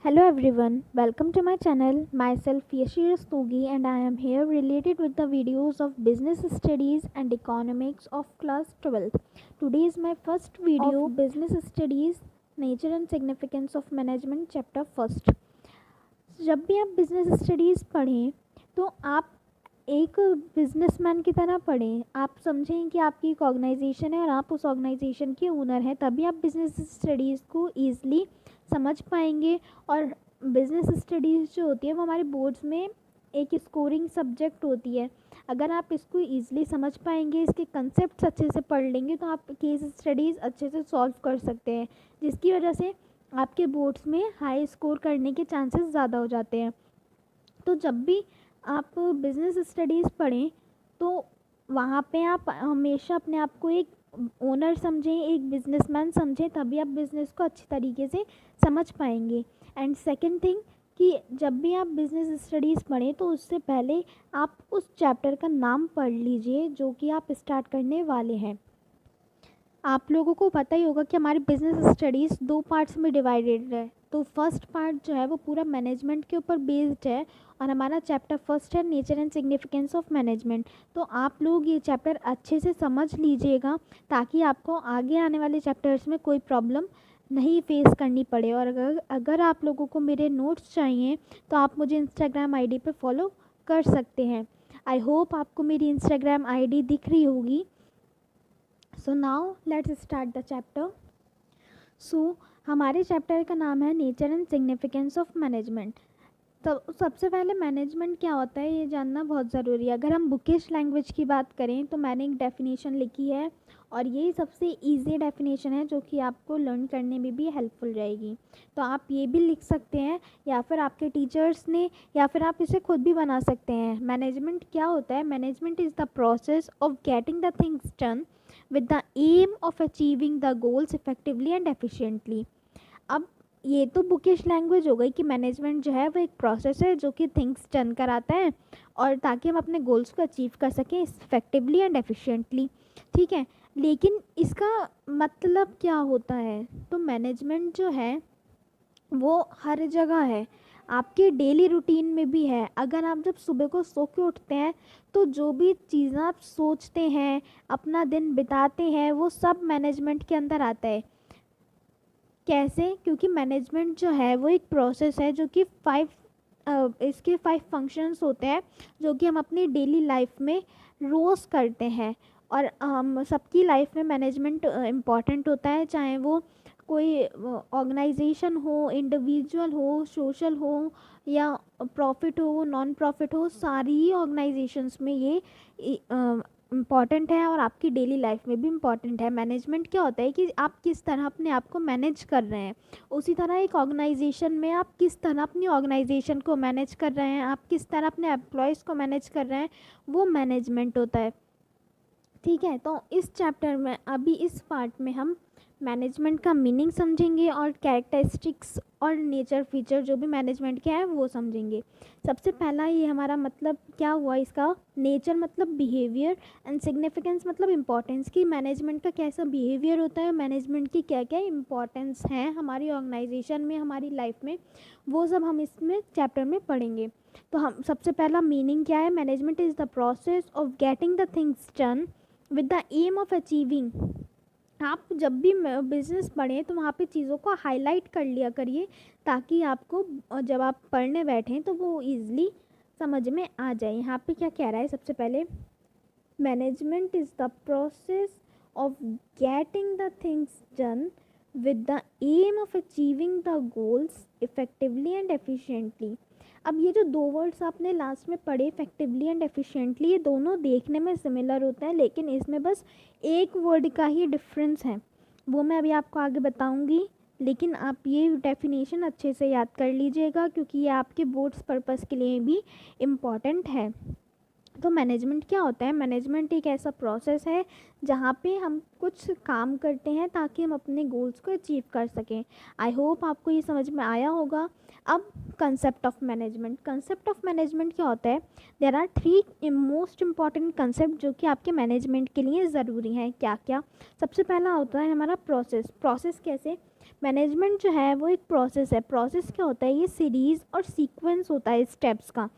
Hello everyone, welcome to my channel. Myself Yashir Stugi and I am here related with the videos of business studies and economics of class 12th. Today is my first video of business studies, nature and significance of management chapter first. जब भी आप business studies पढ़ें तो आप एक businessman की तरह पढ़ें। आप समझें कि आपकी एक ऑर्गेनाइजेशन है और आप उस ऑर्गेनाइजेशन के ओनर हैं, तभी आप बिजनेस स्टडीज़ को ईज़िली समझ पाएंगे। और बिजनेस स्टडीज़ जो होती है वो हमारे बोर्ड्स में एक स्कोरिंग सब्जेक्ट होती है। अगर आप इसको ईज़िली समझ पाएंगे, इसके कंसेप्ट अच्छे से पढ़ लेंगे, तो आप केस स्टडीज़ अच्छे से सॉल्व कर सकते हैं, जिसकी वजह से आपके बोर्ड्स में हाई स्कोर करने के चांसेस ज़्यादा हो जाते हैं। तो जब भी आप बिज़नेस स्टडीज़ पढ़ें तो वहाँ पे आप हमेशा अपने आप को एक ओनर समझें, एक बिजनेसमैन समझें, तभी आप बिज़नेस को अच्छी तरीके से समझ पाएंगे। एंड सेकंड थिंग कि जब भी आप बिज़नेस स्टडीज़ पढ़ें तो उससे पहले आप उस चैप्टर का नाम पढ़ लीजिए जो कि आप स्टार्ट करने वाले हैं। आप लोगों को पता ही होगा कि हमारी बिज़नेस स्टडीज़ दो पार्ट्स में डिवाइडेड है। तो फर्स्ट पार्ट जो है वो पूरा मैनेजमेंट के ऊपर बेस्ड है और हमारा चैप्टर फर्स्ट है nature and significance of management. तो आप लोग ये चैप्टर अच्छे से समझ लीजिएगा ताकि आपको आगे आने वाले चैप्टर्स में कोई प्रॉब्लम नहीं फेस करनी पड़े। और अगर आप लोगों को मेरे नोट्स चाहिए तो आप मुझे इंस्टाग्राम आईडी पे फॉलो कर सकते हैं। आई होप आपको मेरी इंस्टाग्राम आईडी दिख रही होगी। So now let's start the chapter. So हमारे चैप्टर का नाम है nature and significance of management. तो सबसे पहले मैनेजमेंट क्या होता है ये जानना बहुत ज़रूरी है। अगर हम बुकिश लैंग्वेज की बात करें तो मैंने एक डेफिनेशन लिखी है और ये सबसे इजी डेफिनेशन है जो कि आपको लर्न करने में भी हेल्पफुल रहेगी। तो आप ये भी लिख सकते हैं या फिर आपके टीचर्स ने, या फिर आप इसे खुद भी बना सकते हैं। मैनेजमेंट क्या होता है? Management is the process of getting the things done with the aim of achieving the goals effectively and efficiently। अब ये तो बुकिश लैंग्वेज हो गई कि मैनेजमेंट जो है वो एक प्रोसेस है जो कि थिंग्स डन कराता है और ताकि हम अपने गोल्स को अचीव कर सकें इफेक्टिवली एंड एफिशिएंटली। ठीक है, लेकिन इसका मतलब क्या होता है? तो मैनेजमेंट जो है वो हर जगह है, आपके डेली रूटीन में भी है। अगर आप जब सुबह को सो के उठते हैं तो जो भी चीज़ें आप सोचते हैं, अपना दिन बिताते हैं, वो सब मैनेजमेंट के अंदर आता है। कैसे? क्योंकि मैनेजमेंट जो है वो एक प्रोसेस है जो कि इसके 5 फंक्शंस होते हैं जो कि हम अपनी डेली लाइफ में रोज़ करते हैं। और हम सबकी लाइफ में मैनेजमेंट इम्पॉर्टेंट होता है, चाहे वो कोई ऑर्गेनाइजेशन हो, इंडिविजुअल हो, सोशल हो या प्रॉफिट हो, नॉन प्रॉफिट हो, सारी ऑर्गेनाइजेशंस में ये इम्पॉर्टेंट है और आपकी डेली लाइफ में भी इम्पॉर्टेंट है। मैनेजमेंट क्या होता है कि आप किस तरह अपने आप को मैनेज कर रहे हैं, उसी तरह एक ऑर्गेनाइजेशन में आप किस तरह अपनी ऑर्गेनाइजेशन को मैनेज कर रहे हैं, आप किस तरह अपने एम्प्लॉयज़ को मैनेज कर रहे हैं, वो मैनेजमेंट होता है। ठीक है, तो इस चैप्टर में अभी इस पार्ट में हम मैनेजमेंट का मीनिंग समझेंगे और कैरेक्टरिस्टिक्स और नेचर फीचर जो भी मैनेजमेंट के हैं वो समझेंगे। सबसे पहला ये हमारा मतलब क्या हुआ इसका? नेचर मतलब बिहेवियर एंड सिग्निफिकेंस मतलब इम्पोर्टेंस, कि मैनेजमेंट का कैसा बिहेवियर होता है, मैनेजमेंट की क्या क्या इम्पोर्टेंस हैं हमारी ऑर्गेनाइजेशन में, हमारी लाइफ में, वो सब हम इसमें चैप्टर में पढ़ेंगे। तो हम सबसे पहला मीनिंग क्या है? Management is the process of getting the things done with the aim of achieving. आप जब भी बिज़नेस पढ़ें तो वहाँ पे चीज़ों को हाईलाइट कर लिया करिए ताकि आपको जब आप पढ़ने बैठें तो वो ईज़िली समझ में आ जाए। यहाँ पे क्या कह रहा है? सबसे पहले management is the process of getting the things done with the aim of achieving the goals effectively and efficiently. अब ये जो दो वर्ड्स आपने लास्ट में पढ़े, इफेक्टिवली एंड एफिशिएंटली, ये दोनों देखने में सिमिलर होते हैं लेकिन इसमें बस एक वर्ड का ही डिफरेंस है, वो मैं अभी आपको आगे बताऊंगी। लेकिन आप ये डेफिनेशन अच्छे से याद कर लीजिएगा क्योंकि ये आपके बोर्ड्स पर्पस के लिए भी इम्पॉर्टेंट है। तो मैनेजमेंट क्या होता है? मैनेजमेंट एक ऐसा प्रोसेस है जहाँ पे हम कुछ काम करते हैं ताकि हम अपने गोल्स को अचीव कर सकें। आई होप आपको ये समझ में आया होगा। अब concept of management. Concept of management क्या होता है? There are 3 most important concept जो कि आपके मैनेजमेंट के लिए ज़रूरी हैं। क्या क्या? सबसे पहला होता है हमारा प्रोसेस। प्रोसेस कैसे? मैनेजमेंट जो है वो एक प्रोसेस है। प्रोसेस क्या होता है, ये सीरीज और सीक्वेंस होता है स्टेप्स का।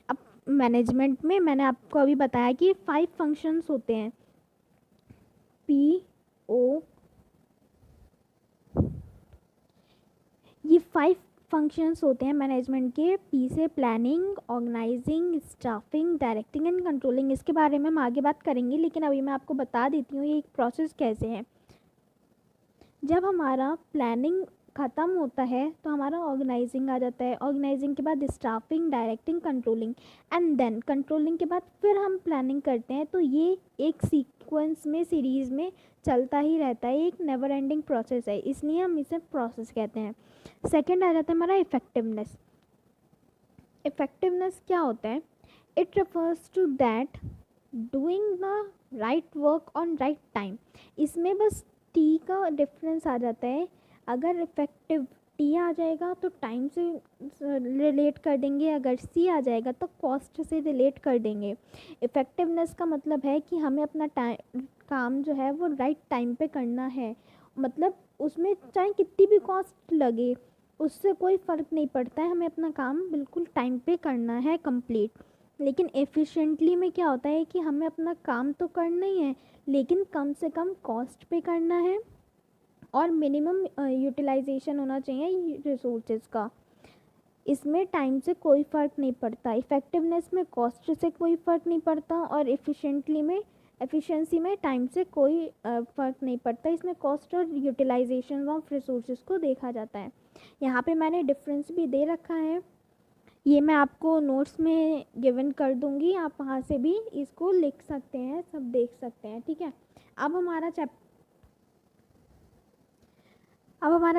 अब मैनेजमेंट में मैंने आपको अभी बताया कि 5 फंक्शंस होते हैं, पी ओ, ये 5 फंक्शंस होते हैं मैनेजमेंट के। पी से planning, organising, staffing, directing and controlling. इसके बारे में हम आगे बात करेंगे, लेकिन अभी मैं आपको बता देती हूँ ये एक प्रोसेस कैसे है। जब हमारा प्लानिंग ख़त्म होता है तो हमारा ऑर्गेनाइजिंग आ जाता है। ऑर्गेनाइजिंग के बाद staffing, directing, controlling, and then controlling के बाद फिर हम प्लानिंग करते हैं। तो ये एक सीक्वेंस में, सीरीज़ में चलता ही रहता है, एक नेवर एंडिंग प्रोसेस है, इसलिए हम इसे प्रोसेस कहते हैं। सेकेंड आ जाता है हमारा इफ़ेक्टिवनेस। इफ़ेक्टिवनेस क्या होता है, it refers to that doing the right work on right time. इसमें बस टी का डिफरेंस आ जाता है। अगर इफेक्टिव टी आ जाएगा तो टाइम से रिलेट कर देंगे, अगर सी आ जाएगा तो कॉस्ट से रिलेट कर देंगे। इफ़ेक्टिवनेस का मतलब है कि हमें अपना टाइम, काम जो है वो राइट टाइम पे करना है। मतलब उसमें चाहे कितनी भी कॉस्ट लगे, उससे कोई फ़र्क नहीं पड़ता है, हमें अपना काम बिल्कुल टाइम पे करना है कंप्लीट। लेकिन एफिशिएंटली में क्या होता है कि हमें अपना काम तो करना ही है, लेकिन कम से कम कॉस्ट पे करना है और मिनिमम यूटिलाइजेशन होना चाहिए रिसोर्सेज का। इसमें टाइम से कोई फ़र्क नहीं पड़ता। इफ़ेक्टिवनेस में कॉस्ट से कोई फ़र्क नहीं पड़ता, और एफिशिएंसी में टाइम से कोई फ़र्क नहीं पड़ता। इसमें कॉस्ट और यूटिलाइजेशन ऑफ रिसोर्सेज को देखा जाता है। यहाँ पे मैंने डिफरेंस भी दे रखा है, ये मैं आपको नोट्स में गिवन कर दूंगी, आप वहाँ से भी इसको लिख सकते हैं, सब देख सकते हैं, ठीक है। अब हमारा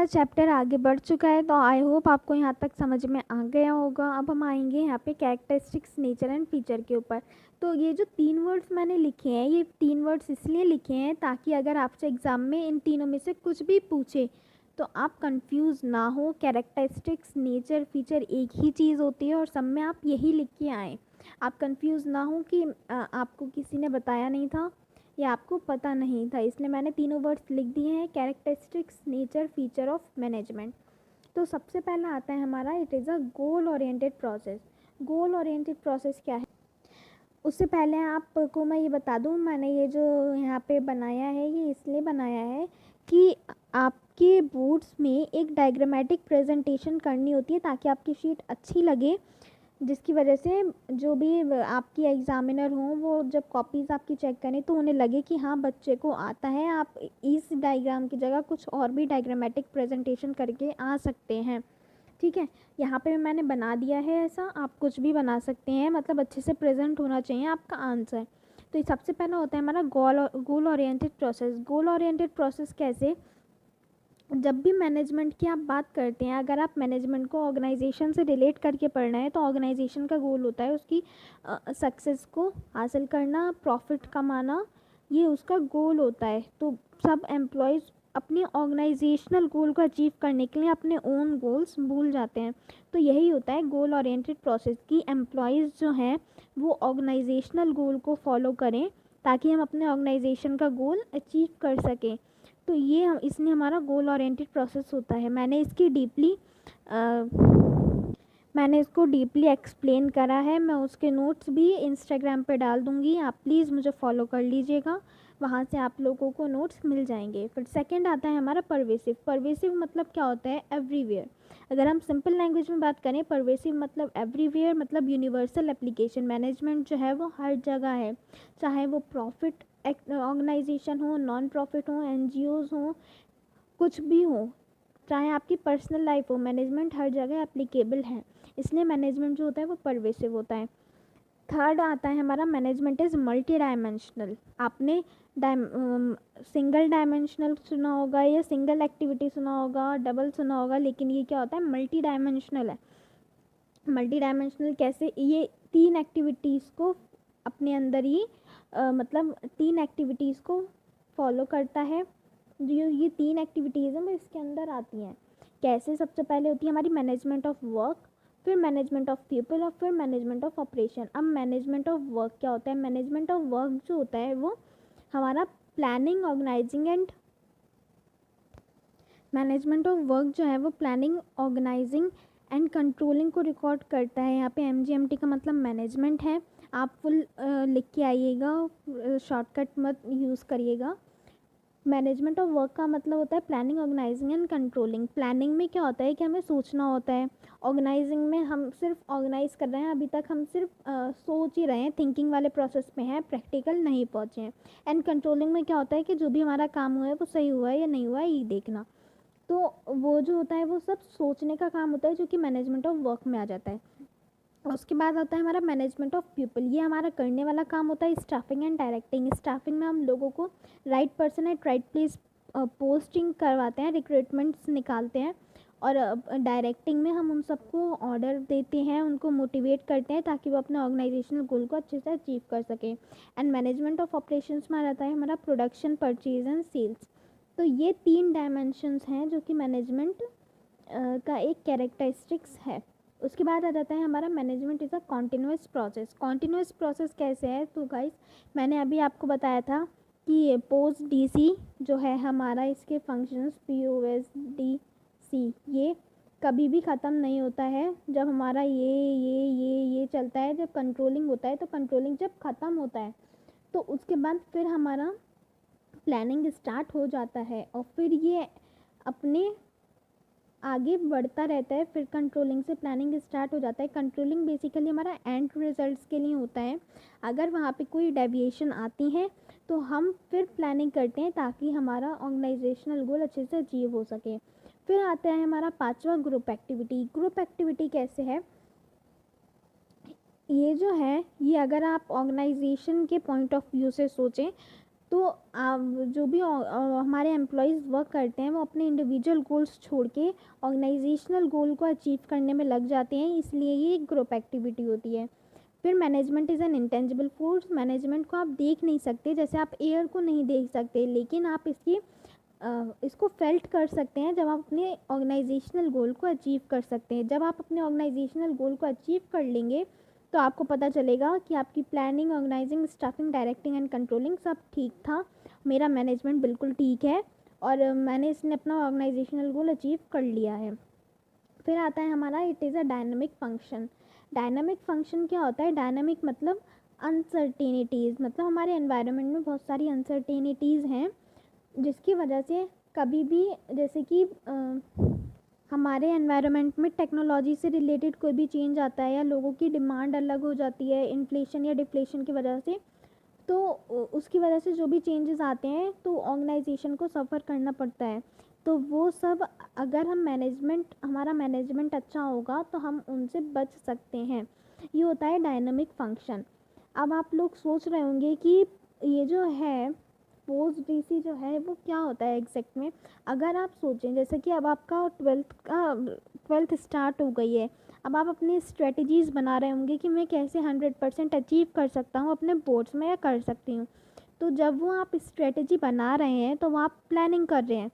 चैप्टर आगे बढ़ चुका है, तो आई होप आपको यहाँ तक समझ में आ गया होगा। अब हम आएंगे यहाँ पे कैरेक्टरिस्टिक्स, नेचर एंड फीचर के ऊपर। तो ये जो 3 वर्ड्स मैंने लिखे हैं, ये 3 वर्ड्स इसलिए लिखे हैं ताकि अगर आपसे एग्ज़ाम में इन तीनों में से कुछ भी पूछे तो आप कंफ्यूज ना हो। कैरेक्टरिस्टिक्स, नेचर, फीचर एक ही चीज़ होती है और सब में आप यही लिख के आएँ। आप कंफ्यूज ना हो कि आपको किसी ने बताया नहीं था या आपको पता नहीं था, इसलिए मैंने तीनों वर्ड्स लिख दिए हैं, characteristics, nature, feature of management. तो सबसे पहला आता है हमारा, it is a goal oriented process. Goal oriented process क्या है, उससे पहले आपको मैं ये बता दूं, मैंने ये जो यहाँ पे बनाया है ये इसलिए बनाया है कि आपके बोर्ड्स में एक डायग्रामेटिक प्रेजेंटेशन करनी होती है ताकि आपकी शीट अच्छी लगे, जिसकी वजह से जो भी आपकी एग्ज़ामिनर हों वो जब कॉपीज़ आपकी चेक करें तो उन्हें लगे कि हाँ बच्चे को आता है। आप इस डायग्राम की जगह कुछ और भी डायग्रामेटिक प्रेजेंटेशन करके आ सकते हैं, ठीक है। यहाँ पे मैंने बना दिया है ऐसा, आप कुछ भी बना सकते हैं, मतलब अच्छे से प्रेजेंट होना चाहिए आपका आंसर। तो ये सबसे पहला होता है हमारा goal oriented process. Goal oriented process कैसे, जब भी मैनेजमेंट की आप बात करते हैं, अगर आप मैनेजमेंट को ऑर्गेनाइजेशन से रिलेट करके पढ़ना है तो ऑर्गेनाइजेशन का गोल होता है उसकी सक्सेस को हासिल करना, प्रॉफिट कमाना, ये उसका गोल होता है। तो सब एम्प्लॉयज़ अपने ऑर्गेनाइजेशनल गोल को अचीव करने के लिए अपने ओन गोल्स भूल जाते हैं। तो यही होता है गोल ओरिएंटेड प्रोसेस की एम्प्लॉयज़ जो हैं वो ऑर्गेनाइजेशनल गोल को फॉलो करें ताकि हम अपने ऑर्गेनाइजेशन का गोल अचीव कर सकें। तो ये इसमें हमारा गोल ओरिएंटेड प्रोसेस होता है। मैंने इसको डीपली एक्सप्लेन करा है, मैं उसके नोट्स भी इंस्टाग्राम पे डाल दूँगी, आप प्लीज़ मुझे फॉलो कर लीजिएगा, वहाँ से आप लोगों को नोट्स मिल जाएंगे। फिर सेकंड आता है हमारा परवेसिव। परवेसिव मतलब क्या होता है, एवरीवेयर। अगर हम सिंपल लैंग्वेज में बात करें, परवेसिव मतलब एवरीवेयर, मतलब यूनिवर्सल एप्लीकेशन। मैनेजमेंट जो है वो हर जगह है, चाहे वो प्रॉफिट ऑर्गेनाइजेशन हो, नॉन प्रॉफिट हो, एनजीओज़ हो, कुछ भी हो, चाहे आपकी पर्सनल लाइफ हो, मैनेजमेंट हर जगह एप्लीकेबल है, इसलिए मैनेजमेंट जो होता है वो परवेसिव होता है। थर्ड आता है हमारा, मैनेजमेंट इज़ मल्टी डायमेंशनल। आपने सिंगल डायमेंशनल सुना होगा या सिंगल एक्टिविटी सुना होगा, डबल सुना होगा, लेकिन ये क्या होता है, मल्टी डायमेंशनल है। मल्टी डायमेंशनल कैसे, ये 3 एक्टिविटीज़ को अपने अंदर ही मतलब 3 एक्टिविटीज़ को फॉलो करता है। जो ये 3 एक्टिविटीज़ हैं वो इसके अंदर आती हैं। कैसे, सबसे पहले होती है हमारी मैनेजमेंट ऑफ वर्क, फिर मैनेजमेंट ऑफ पीपल और फिर मैनेजमेंट ऑफ ऑपरेशन। अब मैनेजमेंट ऑफ वर्क क्या होता है, मैनेजमेंट ऑफ वर्क जो होता है वो हमारा planning, organising and management of work जो है वो प्लानिंग, ऑर्गेनाइजिंग एंड कंट्रोलिंग को रिकॉर्ड करता है। यहाँ पे MGMT का मतलब मैनेजमेंट है। आप फुल लिख के आइएगा, शॉर्टकट मत यूज़ करिएगा। मैनेजमेंट ऑफ वर्क का मतलब होता है planning, organising and controlling. Planning में क्या होता है कि हमें सोचना होता है। ऑर्गेनाइजिंग में हम सिर्फ ऑर्गेनाइज कर रहे हैं, अभी तक हम सिर्फ सोच ही रहे हैं, थिंकिंग वाले प्रोसेस में हैं, प्रैक्टिकल नहीं पहुँचे हैं। एंड कंट्रोलिंग में क्या होता है कि जो भी हमारा काम हुआ है वो सही हुआ है या नहीं हुआ है ये देखना। तो वो जो होता है वो सब सोचने का काम होता है, जो कि मैनेजमेंट ऑफ वर्क में आ जाता है। उसके बाद आता है हमारा मैनेजमेंट ऑफ पीपल। ये हमारा करने वाला काम होता है स्टाफिंग एंड डायरेक्टिंग। स्टाफिंग में हम लोगों को right person at right place posting करवाते हैं, रिक्रूटमेंट्स निकालते हैं। और डायरेक्टिंग में हम उन सबको ऑर्डर देते हैं, उनको मोटिवेट करते हैं ताकि वो अपने ऑर्गेनाइजेशनल गोल को अच्छे से अचीव कर सकें। एंड मैनेजमेंट ऑफ ऑपरेशंस में रहता है हमारा प्रोडक्शन, परचेज एंड सेल्स। तो ये 3 डायमेंशंस हैं जो कि मैनेजमेंट का एक कैरेक्टरिस्टिक्स है। उसके बाद आ जाता है हमारा management is a continuous process. Continuous process कैसे है, तो गाइस मैंने अभी आपको बताया था कि पोस्ट DC जो है हमारा, इसके फंक्शंस POSDC ये कभी भी ख़त्म नहीं होता है। जब हमारा ये चलता है, जब कंट्रोलिंग होता है, तो कंट्रोलिंग जब ख़त्म होता है तो उसके बाद फिर हमारा प्लानिंग स्टार्ट हो जाता है और फिर ये अपने आगे बढ़ता रहता है। फिर कंट्रोलिंग से प्लानिंग स्टार्ट हो जाता है। कंट्रोलिंग बेसिकली हमारा एंड रिजल्ट्स के लिए होता है। अगर वहाँ पे कोई डेविएशन आती है तो हम फिर प्लानिंग करते हैं ताकि हमारा ऑर्गेनाइजेशनल गोल अच्छे से अचीव हो सके। फिर आता है हमारा 5वां ग्रुप एक्टिविटी। ग्रुप एक्टिविटी कैसे है, ये जो है ये अगर आप ऑर्गेनाइजेशन के पॉइंट ऑफ व्यू से सोचें तो जो भी हमारे एम्प्लॉयज़ वर्क करते हैं वो अपने इंडिविजुअल गोल्स छोड़ के ऑर्गेनाइजेशनल गोल को अचीव करने में लग जाते हैं, इसलिए ये एक ग्रुप एक्टिविटी होती है। फिर management is an intangible force. Management को आप देख नहीं सकते, जैसे आप एयर को नहीं देख सकते, लेकिन आप इसको फेल्ट कर सकते हैं जब आप अपने ऑर्गेनाइजेशनल गोल को अचीव कर सकते हैं। जब आप अपने ऑर्गेनाइजेशनल गोल को अचीव कर लेंगे तो आपको पता चलेगा कि आपकी planning, organising, staffing, directing and controlling सब ठीक था, मेरा मैनेजमेंट बिल्कुल ठीक है और मैंने इसने अपना ऑर्गेनाइजेशनल गोल अचीव कर लिया है। फिर आता है हमारा it is a dynamic function. Dynamic function क्या होता है, डायनामिक मतलब अनसर्टेनिटीज़, मतलब हमारे एनवायरनमेंट में बहुत सारी अनसर्टेनिटीज़ हैं जिसकी वजह से कभी भी, जैसे कि हमारे एनवायरनमेंट में टेक्नोलॉजी से रिलेटेड कोई भी चेंज आता है या लोगों की डिमांड अलग हो जाती है इन्फ्लेशन या डिफ्लेशन की वजह से, तो उसकी वजह से जो भी चेंजेस आते हैं तो ऑर्गेनाइजेशन को सफ़र करना पड़ता है। तो वो सब अगर हमारा मैनेजमेंट अच्छा होगा तो हम उनसे बच सकते हैं। ये होता है डायनामिक फंक्शन। अब आप लोग सोच रहे होंगे कि ये जो है पोस्ट DC जो है वो क्या होता है एग्जैक्ट में। अगर आप सोचें जैसे कि अब आपका ट्वेल्थ स्टार्ट हो गई है, अब आप अपनी स्ट्रेटजीज़ बना रहे होंगे कि मैं कैसे 100% अचीव कर सकता हूँ अपने बोर्ड्स में या कर सकती हूँ। तो जब वो आप स्ट्रेटजी बना रहे हैं तो वो आप प्लानिंग कर रहे हैं,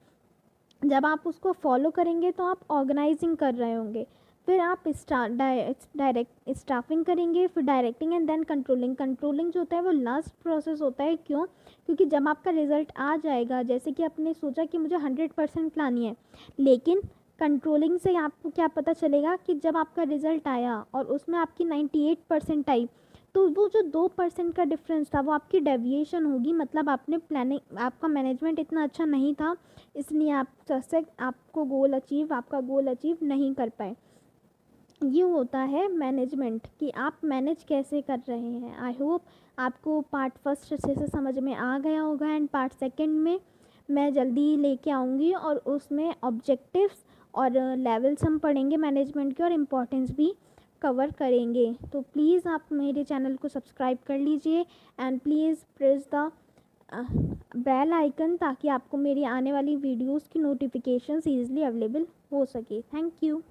जब आप उसको फॉलो करेंगे तो आप ऑर्गेनाइजिंग कर रहे होंगे, फिर आप डायरेक्ट स्टाफिंग करेंगे, फिर directing and then controlling. Controlling जो होता है वो लास्ट प्रोसेस होता है। क्यों? क्योंकि जब आपका रिजल्ट आ जाएगा, जैसे कि आपने सोचा कि मुझे 100% लानी है, लेकिन कंट्रोलिंग से आपको क्या पता चलेगा कि जब आपका रिजल्ट आया और उसमें आपकी 98% आई, तो वो जो 2% का डिफरेंस था वो आपकी डेविएशन होगी। मतलब आपने प्लानिंग, आपका मैनेजमेंट इतना अच्छा नहीं था, इसलिए आपका गोल अचीव नहीं कर पाए। ये होता है मैनेजमेंट कि आप मैनेज कैसे कर रहे हैं। आई होप आपको पार्ट फर्स्ट अच्छे से समझ में आ गया होगा एंड पार्ट सेकंड में मैं जल्दी लेके आऊँगी और उसमें ऑब्जेक्टिव्स और लेवल्स हम पढ़ेंगे मैनेजमेंट के और इम्पोर्टेंस भी कवर करेंगे। तो प्लीज़ आप मेरे चैनल को सब्सक्राइब कर लीजिए and please press the bell icon ताकि आपको मेरी आने वाली वीडियोस की नोटिफिकेशंस ईजिली अवेलेबल हो सके। Thank you.